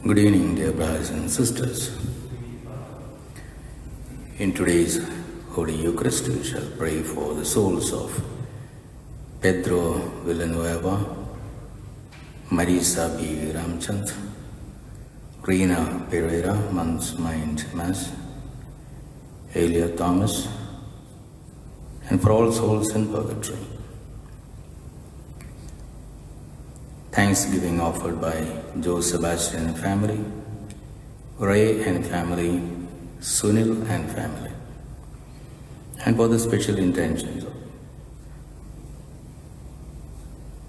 Good evening, dear brothers and sisters. In today's Holy Eucharist, we shall pray for the souls of Pedro Villanueva, Marisa B. Ramchand, Rina Pereira, Month's Mind Mass, Elia Thomas, and for all souls in purgatory. Thanksgiving offered by Joe Sebastian and family, Ray and family, Sunil and family, and for the special intentions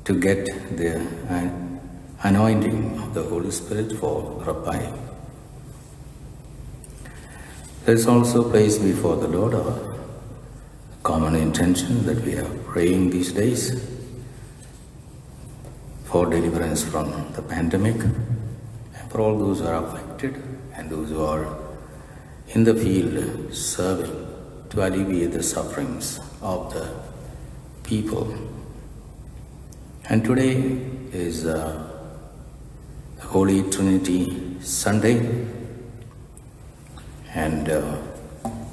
to get the anointing of the Holy Spirit for Rapai. Let us also place before the Lord our common intention that we are praying these days for deliverance from the pandemic, and for all those who are affected and those who are in the field serving to alleviate the sufferings of the people. And today is Holy Trinity Sunday, and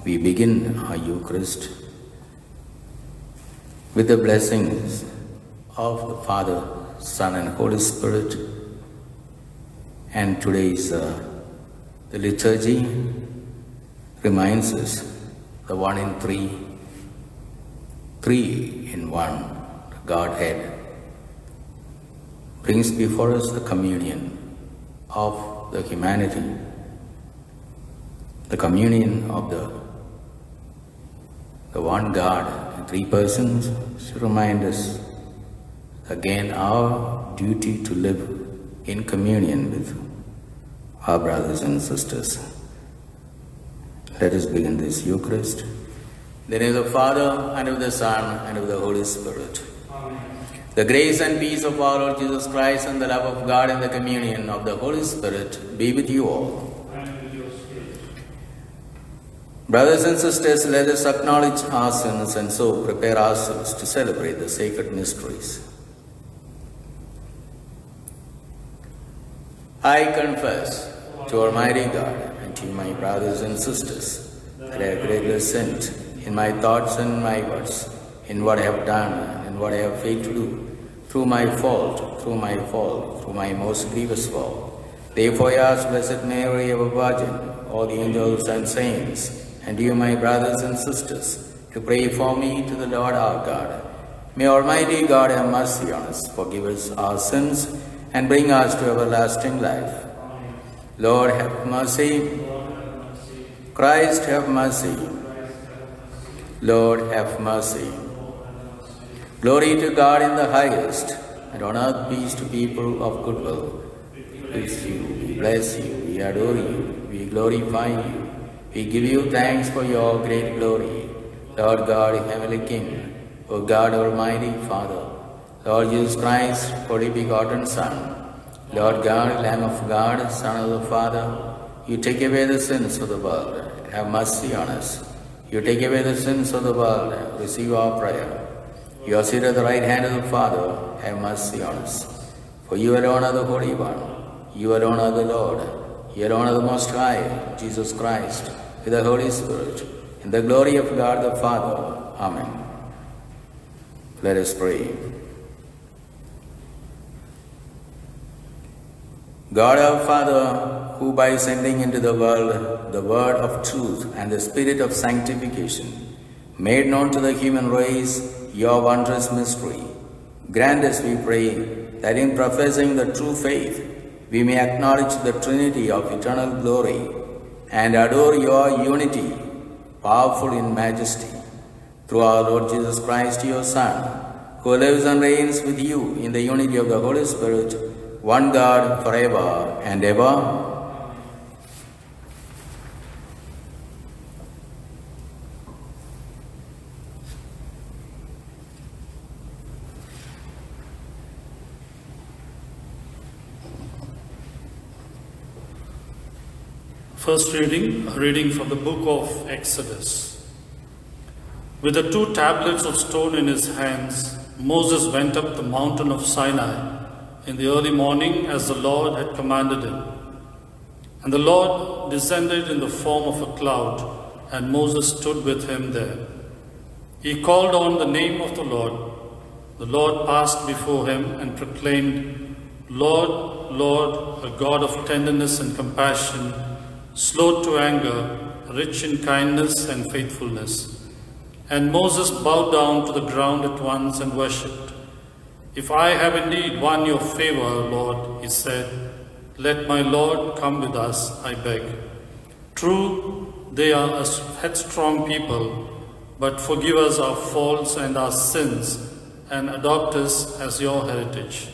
we begin our Eucharist with the blessings of the Father, Son and Holy Spirit. And today's the liturgy reminds us the one in three in one, the Godhead, brings before us the communion of the humanity, the communion of the one God in three persons, to remind us again our duty to live in communion with our brothers and sisters. Let us begin this Eucharist. In the name of the Father, and of the Son, and of the Holy Spirit. Amen. The grace and peace of our Lord Jesus Christ and the love of God and the communion of the Holy Spirit be with you all. And with your spirit. Brothers and sisters, let us acknowledge our sins and so prepare ourselves to celebrate the sacred mysteries. I confess to Almighty God and to my brothers and sisters that I have greatly sinned in my thoughts and my words, in what I have done and what I have failed to do, through my most grievous fault. Therefore I ask Blessed Mary, ever Virgin, all the angels and saints, and you, my brothers and sisters, to pray for me to the Lord our God. May Almighty God have mercy on us, forgive us our sins, and bring us to everlasting life. Amen. Lord have mercy. Lord have mercy. Christ have mercy. Christ have mercy. Lord have mercy. Lord have mercy. Glory to God in the highest, and on earth peace to people of good will. We praise you, we bless you, we adore you, we glorify you. We give you thanks for your great glory. Lord God, Heavenly King, O God, Almighty Father, Lord Jesus Christ, Holy Begotten Son, Lord God, Lamb of God, Son of the Father, you take away the sins of the world, have mercy on us. You take away the sins of the world, receive our prayer. You are seated at the right hand of the Father, have mercy on us. For you alone are the Holy One, you alone are the Lord, you alone are the Most High, Jesus Christ, with the Holy Spirit, in the glory of God the Father. Amen. Let us pray. God our Father, who by sending into the world the word of truth and the spirit of sanctification, made known to the human race your wondrous mystery, grant us, we pray, that in professing the true faith, we may acknowledge the Trinity of eternal glory and adore your unity, powerful in majesty, through our Lord Jesus Christ, your Son, who lives and reigns with you in the unity of the Holy Spirit, one God, forever and ever. First reading, a reading from the book of Exodus. With the 2 tablets of stone in his hands, Moses went up the mountain of Sinai in the early morning as the Lord had commanded him. And the Lord descended in the form of a cloud, and Moses stood with him there. He called on the name of the Lord. The Lord passed before him and proclaimed, Lord, Lord, a God of tenderness and compassion, slow to anger, rich in kindness and faithfulness. And Moses bowed down to the ground at once and worshipped. If I have indeed won your favor, Lord, he said, let my Lord come with us, I beg. True, they are a headstrong people, but forgive us our faults and our sins, and adopt us as your heritage.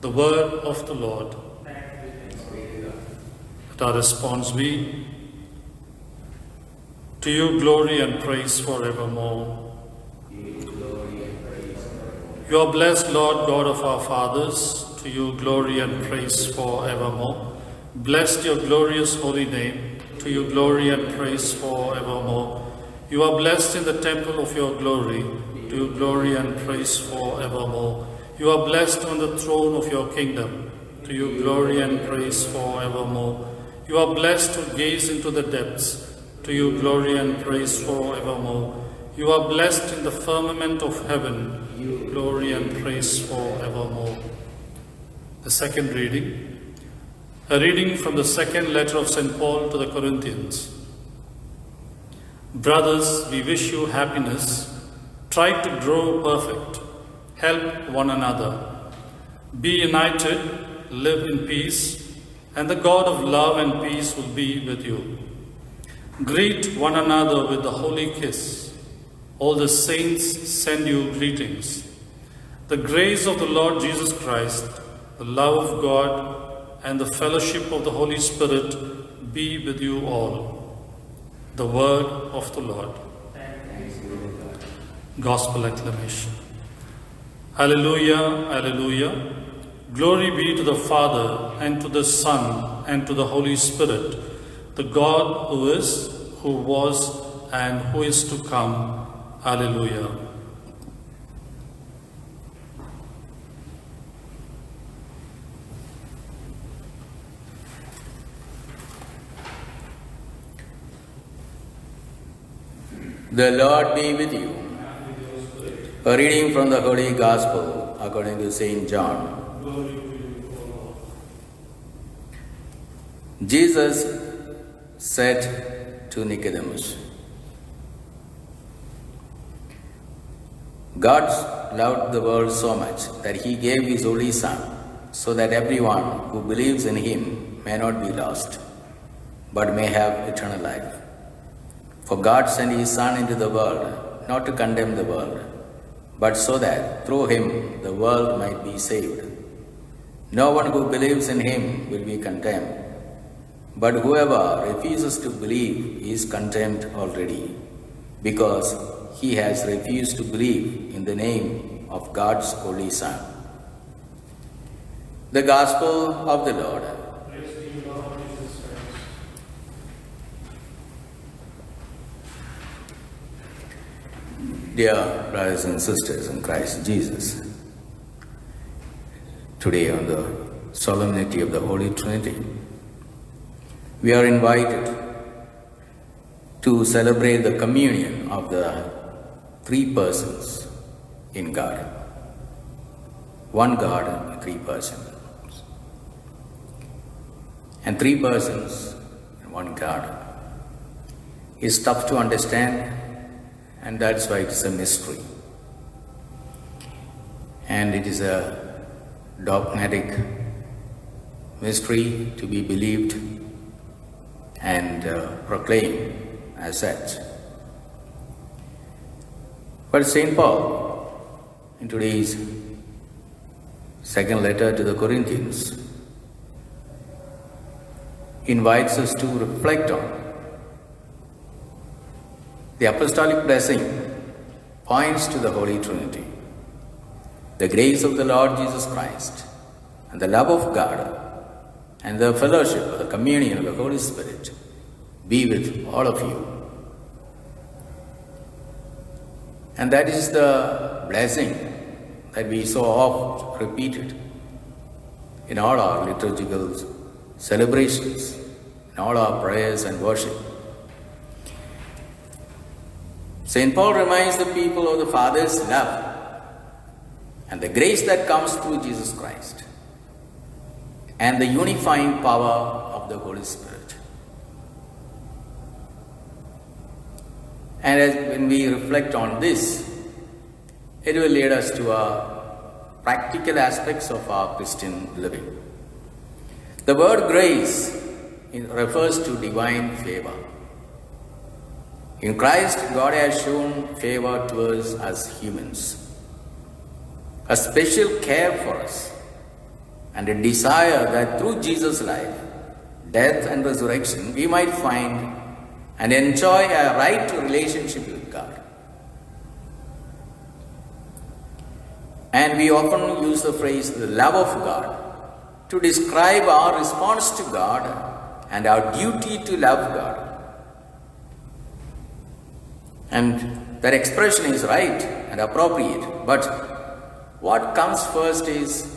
The word of the Lord. Let our response be, to you glory and praise forevermore. You are blessed, Lord God of our fathers. To you glory and praise forevermore. Blessed your glorious holy name. To you glory and praise forevermore. You are blessed in the temple of your glory. To you glory and praise forevermore. You are blessed on the throne of your kingdom. To you glory and praise forevermore. You are blessed to gaze into the depths. To you glory and praise forevermore. You are blessed in the firmament of heaven. Glory and praise forevermore. The second reading. A reading from the second letter of St. Paul to the Corinthians. Brothers, we wish you happiness. Try to grow perfect. Help one another. Be united, live in peace, and the God of love and peace will be with you. Greet one another with the holy kiss. All the saints send you greetings. The grace of the Lord Jesus Christ, the love of God, and the fellowship of the Holy Spirit be with you all. The word of the Lord. Gospel acclamation. Hallelujah, hallelujah. Glory be to the Father, and to the Son, and to the Holy Spirit, the God who is, who was, and who is to come. Hallelujah. The Lord be with you. A reading from the Holy Gospel according to St. John. Jesus said to Nicodemus, God loved the world so much that he gave his only Son, so that everyone who believes in him may not be lost, but may have eternal life. For God sent his Son into the world, not to condemn the world, but so that through him the world might be saved. No one who believes in him will be condemned, but whoever refuses to believe is condemned already, because he has refused to believe in the name of God's only Son. The Gospel of the Lord. Dear brothers and sisters in Christ Jesus, today on the solemnity of the Holy Trinity, we are invited to celebrate the communion of the three persons in God. One God, three persons. And three persons and one God is tough to understand, and that's why it's a mystery. And it is a dogmatic mystery to be believed and proclaimed as such. But St. Paul, in today's second letter to the Corinthians, invites us to reflect on the apostolic blessing points to the Holy Trinity, the grace of the Lord Jesus Christ, and the love of God, and the fellowship of the communion of the Holy Spirit be with all of you. And that is the blessing that we so oft repeated in all our liturgical celebrations, in all our prayers and worship. St. Paul reminds the people of the Father's love and the grace that comes through Jesus Christ and the unifying power of the Holy Spirit. And when we reflect on this, it will lead us to our practical aspects of our Christian living. The word grace refers to divine favor. In Christ, God has shown favor towards us humans, a special care for us, and a desire that through Jesus' life, death and resurrection, we might find and enjoy a right relationship with God. And we often use the phrase the love of God to describe our response to God and our duty to love God. And that expression is right and appropriate, but what comes first is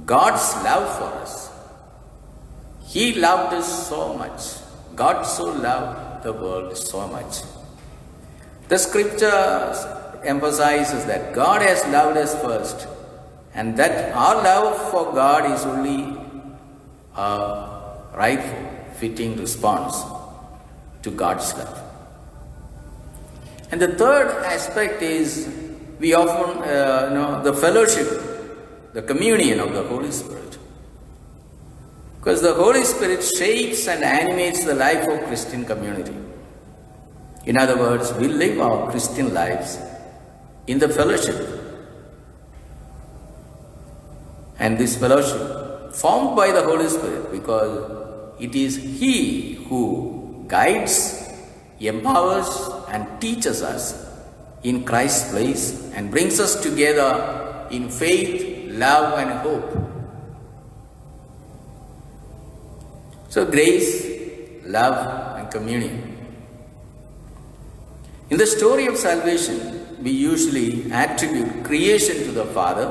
God's love for us. He loved us so much. God so loved the world so much. The scripture emphasizes that God has loved us first, and that our love for God is only a rightful, fitting response to God's love. And the third aspect is we often the fellowship, the communion of the Holy Spirit. Because the Holy Spirit shapes and animates the life of Christian community. In other words, we live our Christian lives in the fellowship. And this fellowship formed by the Holy Spirit, because it is He who guides, empowers and teaches us in Christ's place and brings us together in faith, love and hope. So grace, love and communion. In the story of salvation, we usually attribute creation to the Father,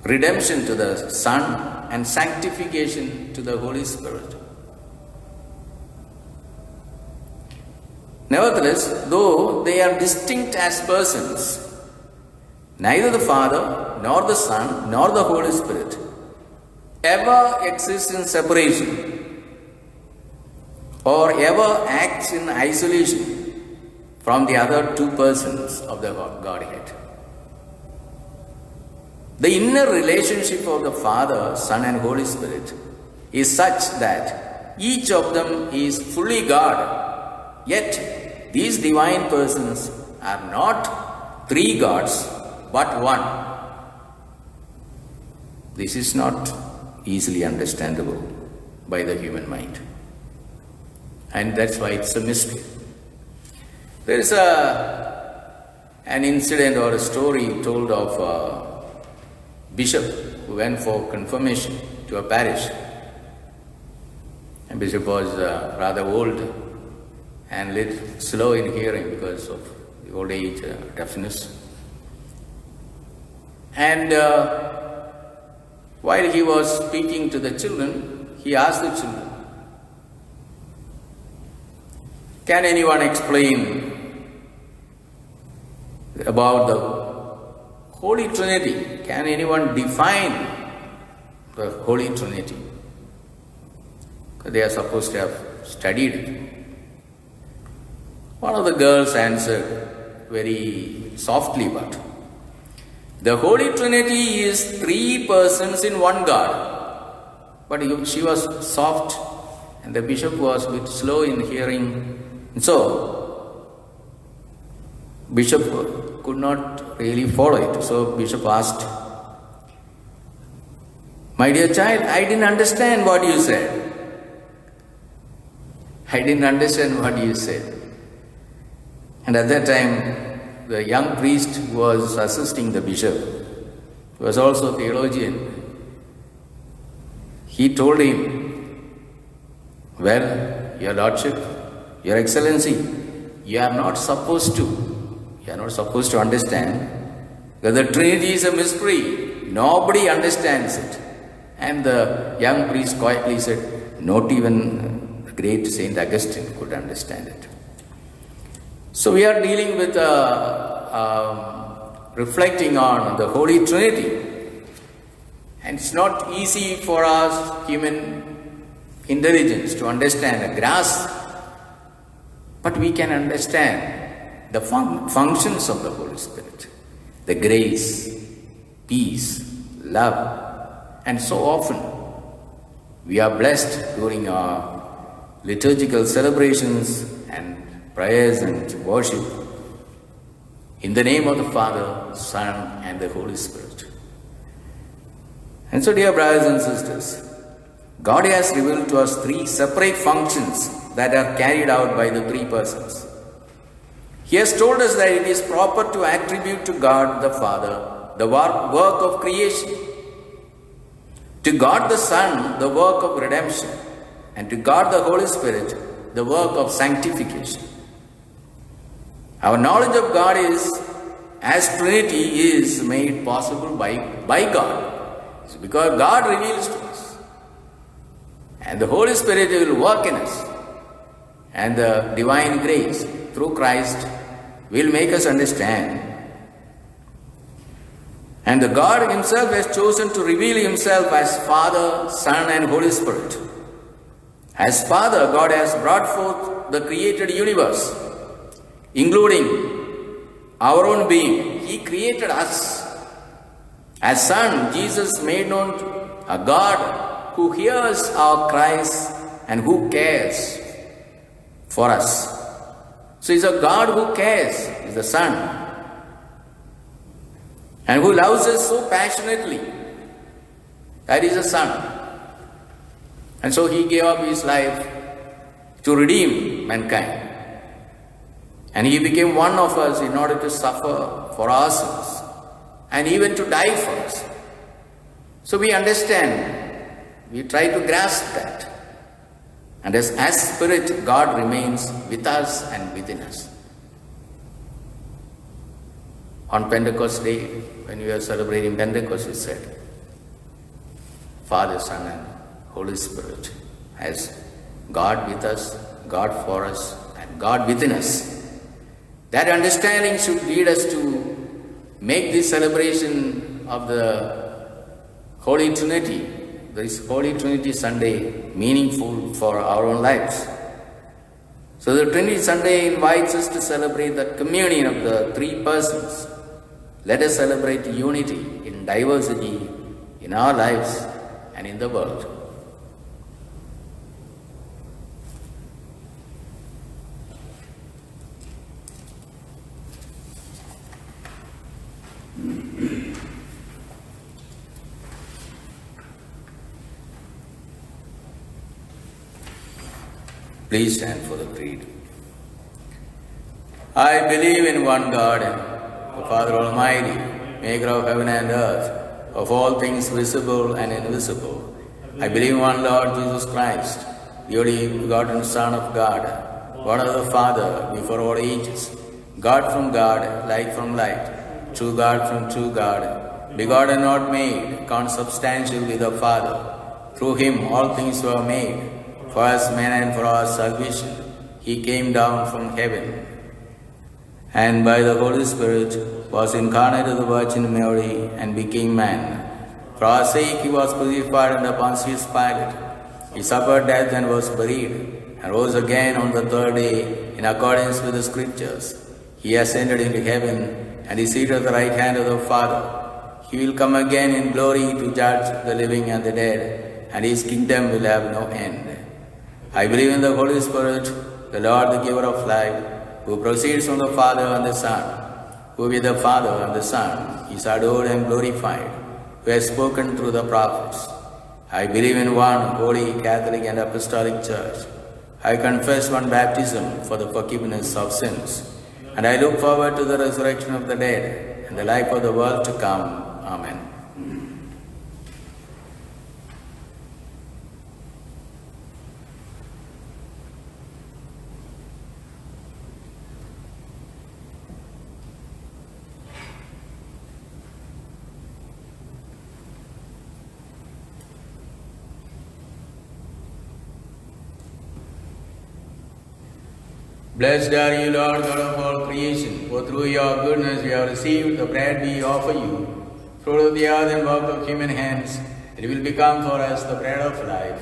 redemption to the Son, and sanctification to the Holy Spirit. Nevertheless, though they are distinct as persons, neither the Father, nor the Son, nor the Holy Spirit ever exists in separation or ever acts in isolation from the other two persons of the Godhead. The inner relationship of the Father, Son and Holy Spirit is such that each of them is fully God, yet these divine persons are not three gods but one. This is not easily understandable by the human mind, and that's why it's a mystery. There is an incident or a story told of a bishop who went for confirmation to a parish. And bishop was rather old and little slow in hearing because of the old age deafness. And while he was speaking to the children, he asked the children, "Can anyone explain about the Holy Trinity? Can anyone define the Holy Trinity?" Because they are supposed to have studied it. One of the girls answered very softly, but the Holy Trinity is three persons in one God. But she was soft and the bishop was a bit slow in hearing. And so, bishop could not really follow it. So, bishop asked, "My dear child, I didn't understand what you said. I didn't understand what you said." And at that time, the young priest who was assisting the bishop, who was also a theologian, he told him, "Well, your lordship, your excellency, you are not supposed to understand that the Trinity is a mystery. Nobody understands it. And the young priest quietly said, not even the great Saint Augustine could understand it. So we are dealing with reflecting on the Holy Trinity. And it's not easy for us, human intelligence, to understand and grasp. But we can understand the functions of the Holy Spirit. The grace, peace, love. And so often we are blessed during our liturgical celebrations and prayers and worship in the name of the Father, Son, and the Holy Spirit. And so, dear brothers and sisters, God has revealed to us three separate functions that are carried out by the three persons. He has told us that it is proper to attribute to God the Father the work of creation, to God the Son the work of redemption, and to God the Holy Spirit the work of sanctification. Our knowledge of God as Trinity is made possible by God. It's because God reveals to us. And the Holy Spirit will work in us. And the divine grace through Christ will make us understand. And the God Himself has chosen to reveal Himself as Father, Son, and Holy Spirit. As Father, God has brought forth the created universe, including our own being. He created us. As Son, Jesus made known a God who hears our cries and who cares for us. So He's a God who cares. He's the Son. And who loves us so passionately. That is the Son. And so He gave up His life to redeem mankind. And He became one of us in order to suffer for our sins and even to die for us. So we understand, we try to grasp that. And as Spirit, God remains with us and within us. On Pentecost Day, when we are celebrating Pentecost, we said, Father, Son, and Holy Spirit, as God with us, God for us, and God within us. That understanding should lead us to make this celebration of the Holy Trinity, this Holy Trinity Sunday, meaningful for our own lives. So the Trinity Sunday invites us to celebrate the communion of the three persons. Let us celebrate unity in diversity in our lives and in the world. Please stand for the creed. I believe in one God, the Father Almighty, maker of heaven and earth, of all things visible and invisible. I believe in one Lord Jesus Christ, the only begotten Son of God, born of the Father before all ages, God from God, light from light, true God from true God, begotten not made, consubstantial with the Father. Through Him all things were made. For us men and for our salvation, He came down from heaven, and by the Holy Spirit was incarnate of the Virgin Mary and became man. For our sake He was crucified under Pontius Pilate. He suffered death and was buried, and rose again on the third day in accordance with the Scriptures. He ascended into heaven, and is seated at the right hand of the Father. He will come again in glory to judge the living and the dead, and His kingdom will have no end. I believe in the Holy Spirit, the Lord, the giver of life, who proceeds from the Father and the Son, who with the Father and the Son is adored and glorified, who has spoken through the prophets. I believe in one holy, Catholic, and Apostolic Church. I confess one baptism for the forgiveness of sins, and I look forward to the resurrection of the dead and the life of the world to come. Amen. Blessed are you, Lord God of all creation, for through your goodness we have received the bread we offer you, fruit of the earth and work of human hands. It will become for us the bread of life.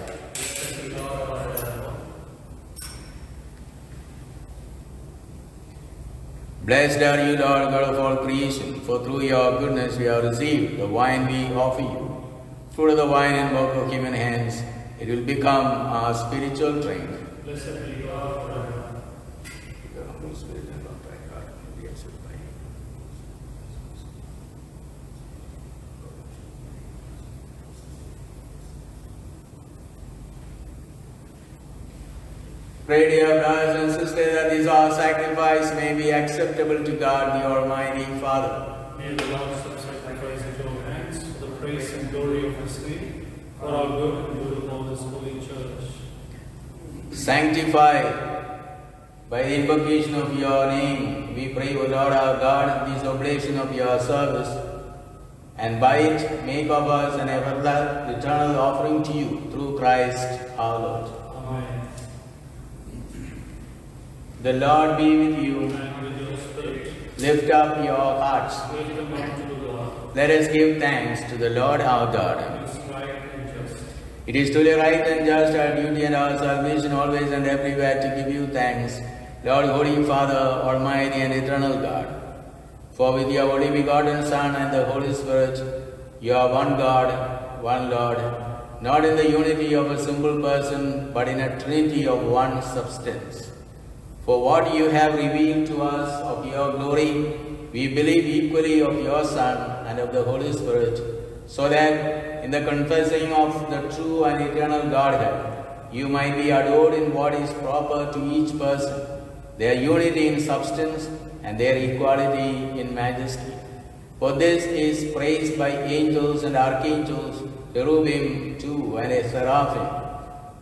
Blessed are you, Lord God of all creation, for through your goodness we have received the wine we offer you, fruit of the vine and work of human hands. It will become our spiritual drink. Blessed be God forever. The Holy Spirit and Lord thy God will be accepted by you. Pray, dear brothers and sisters, that this our sacrifice may be acceptable to God, the Almighty Father. May the Lord sacrifice at your hands for the praise and glory of His name, for our good and good of all His holy church. Sanctify by the invocation of your name, we pray, O Lord our God, this oblation of your service, and by it make of us an eternal offering to you through Christ our Lord. Amen. The Lord be with you. And with your spirit, Lift up your hearts. lift them up to the Lord. Let us give thanks to the Lord our God. It is right and just. It is truly right and just, our duty and our salvation, always and everywhere, to give you thanks, Lord, Holy Father, Almighty and Eternal God. For with your only begotten Son and the Holy Spirit, you are one God, one Lord, not in the unity of a simple person, but in a trinity of one substance. For what you have revealed to us of your glory, we believe equally of your Son and of the Holy Spirit, so that in the confessing of the true and eternal Godhead, you might be adored in what is proper to each person, their unity in substance and their equality in majesty. For this is praised by angels and archangels, cherubim too, and a seraphim,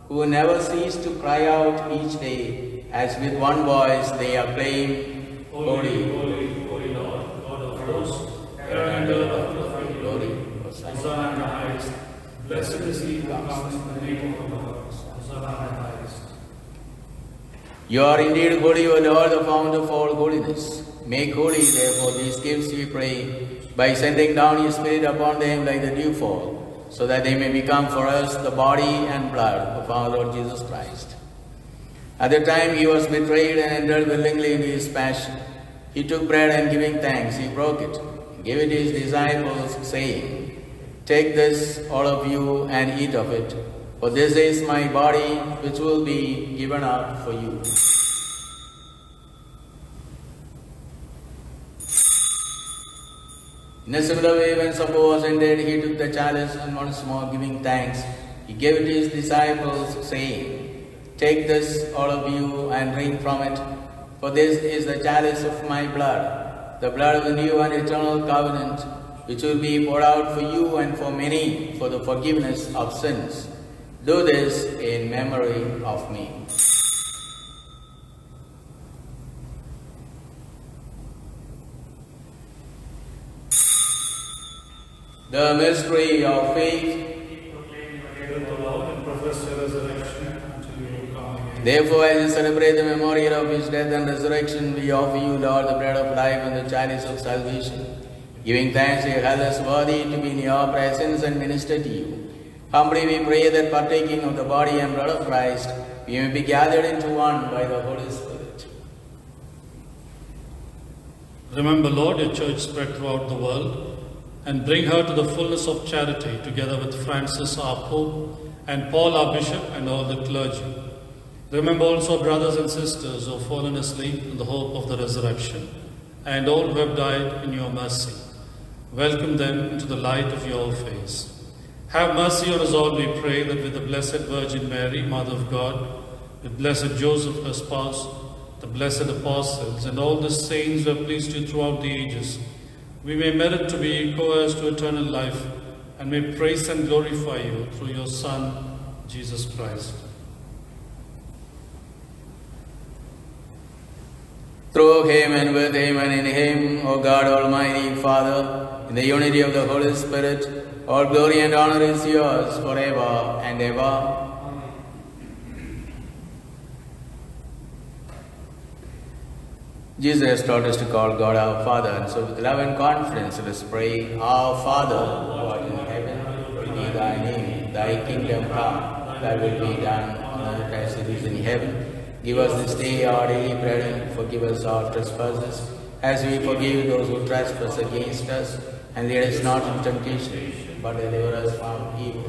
who never cease to cry out each day, as with one voice they acclaim, Holy, Holy, holy Lord, God of hosts, heaven and earth are full of your glory. Hosanna in the highest. Blessed is he who comes in the name of the Lord. Hosanna in the highest. You are indeed holy, O Lord, the fount of all holiness. Make holy, therefore, these gifts, we pray, by sending down your Spirit upon them like the dewfall, so that they may become for us the body and blood of our Lord Jesus Christ. At the time he was betrayed and entered willingly into his passion, he took bread and giving thanks, he broke it, and gave it to his disciples, saying, Take this, all of you, and eat of it, for this is my body, which will be given up for you. In a similar way, when supper was ended, he took the chalice, and once more giving thanks, he gave it to his disciples, saying, Take this, all of you, and drink from it, for this is the chalice of my blood, the blood of the new and eternal covenant, which will be poured out for you and for many for the forgiveness of sins. Do this in memory of me. The mystery of faith. Therefore, as we celebrate the memorial of his death and resurrection, we offer you, Lord, the bread of life and the chalice of salvation, giving thanks you held us worthy to be in your presence and minister to you. Humbly we pray that partaking of the body and blood of Christ, we may be gathered into one by the Holy Spirit. Remember, Lord, your church spread throughout the world, and bring her to the fullness of charity, together with Francis our Pope, and Paul our Bishop, and all the clergy. Remember also brothers and sisters who have fallen asleep in the hope of the resurrection, and all who have died in your mercy. Welcome them into the light of your face. Have mercy on us all, we pray, that with the Blessed Virgin Mary, Mother of God, with blessed Joseph, her spouse, the blessed apostles, and all the saints who have pleased you throughout the ages, we may merit to be co-heirs to eternal life, and may praise and glorify you through your Son, Jesus Christ. Through him and with him and in him, O God, Almighty Father, in the unity of the Holy Spirit, all glory and honor is yours forever and ever. Jesus taught us to call God our Father, and so with love and confidence let us pray, Our Father, who art in heaven, hallowed be thy name, thy kingdom come, thy will be done on earth as it is in heaven. Give us this day our daily bread, and forgive us our trespasses, as we forgive those who trespass against us. And lead us not into temptation, but deliver us from evil.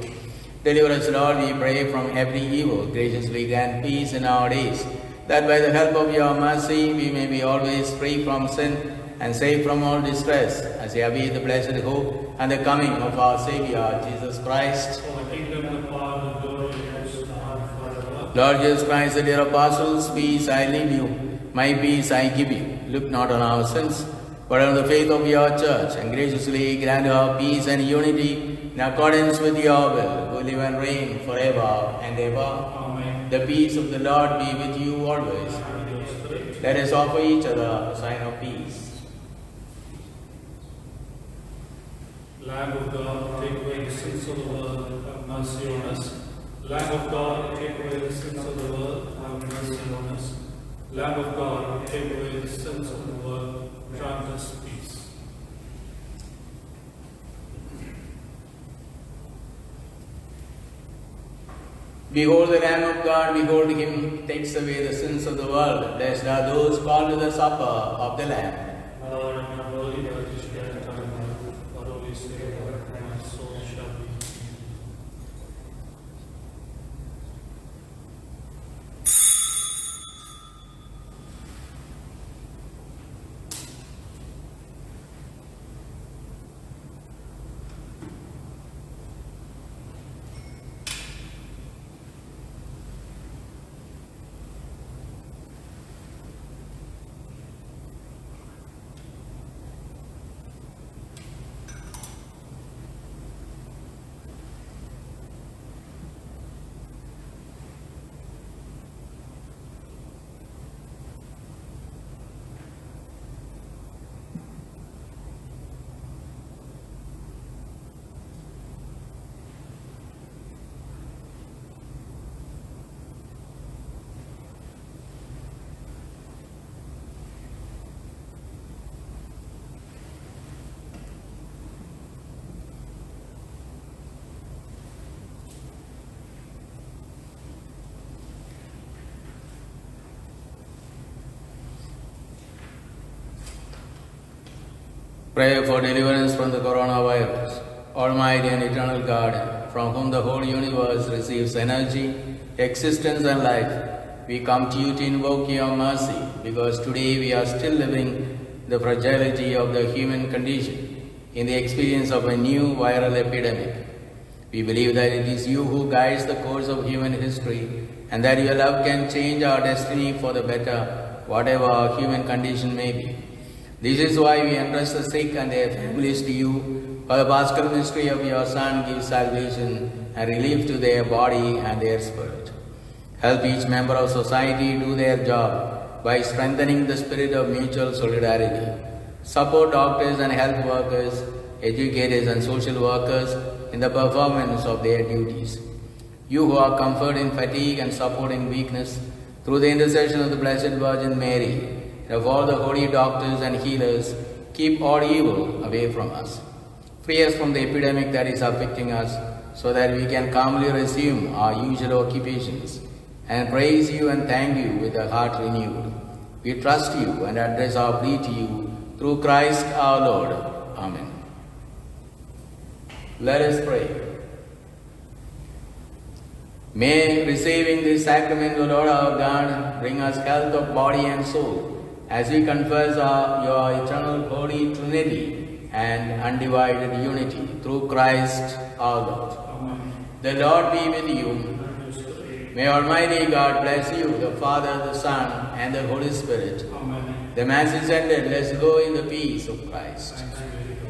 Deliver us, Lord, we pray, from every evil. Graciously grant peace in our days, that by the help of your mercy we may be always free from sin and safe from all distress, as we await the blessed hope and the coming of our Saviour, Jesus Christ. For the kingdom, the power, and the glory, and the forever. Lord Jesus Christ, the dear apostles, peace I leave you, my peace I give you. Look not on our sins, but on the faith of your church, and graciously grant her peace and unity in accordance with your will, who live and reign forever and ever. Amen. The peace of the Lord be with you always. And your spirit. Let us offer each other a sign of peace. Lamb of God, take away the sins of the world, have mercy on us. Lamb of God, take away the sins of the world, have mercy on us. Lamb of God, take away the sins of the world, grant us peace. Behold the Lamb of God, behold him, takes away the sins of the world. Blessed are those called to the supper of the Lamb. Lord, I am not worthy that you should enter my mouth, but only say a word, and my soul shall be healed. Pray for deliverance from the coronavirus. Almighty and eternal God, from whom the whole universe receives energy, existence and life, we come to you to invoke your mercy, because today we are still living the fragility of the human condition in the experience of a new viral epidemic. We believe that it is you who guides the course of human history, and that your love can change our destiny for the better, whatever our human condition may be. This is why we entrust the sick and their families to you, for the paschal mystery of your Son gives salvation and relief to their body and their spirit. Help each member of society do their job by strengthening the spirit of mutual solidarity. Support doctors and health workers, educators and social workers in the performance of their duties. You who are comfort in fatigue and support in weakness, through the intercession of the Blessed Virgin Mary, and of all the holy doctors and healers, keep all evil away from us. Free us from the epidemic that is afflicting us, so that we can calmly resume our usual occupations and praise you and thank you with a heart renewed. We trust you and address our plea to you through Christ our Lord. Amen. Let us pray. May receiving this sacrament, O Lord our God, bring us health of body and soul, as we confess your eternal Holy Trinity and undivided unity through Christ our Lord. Amen. The Lord be with you. May Almighty God bless you, the Father, the Son, and the Holy Spirit. Amen. The Mass is ended. Let's go in the peace of Christ. Thanks be to God.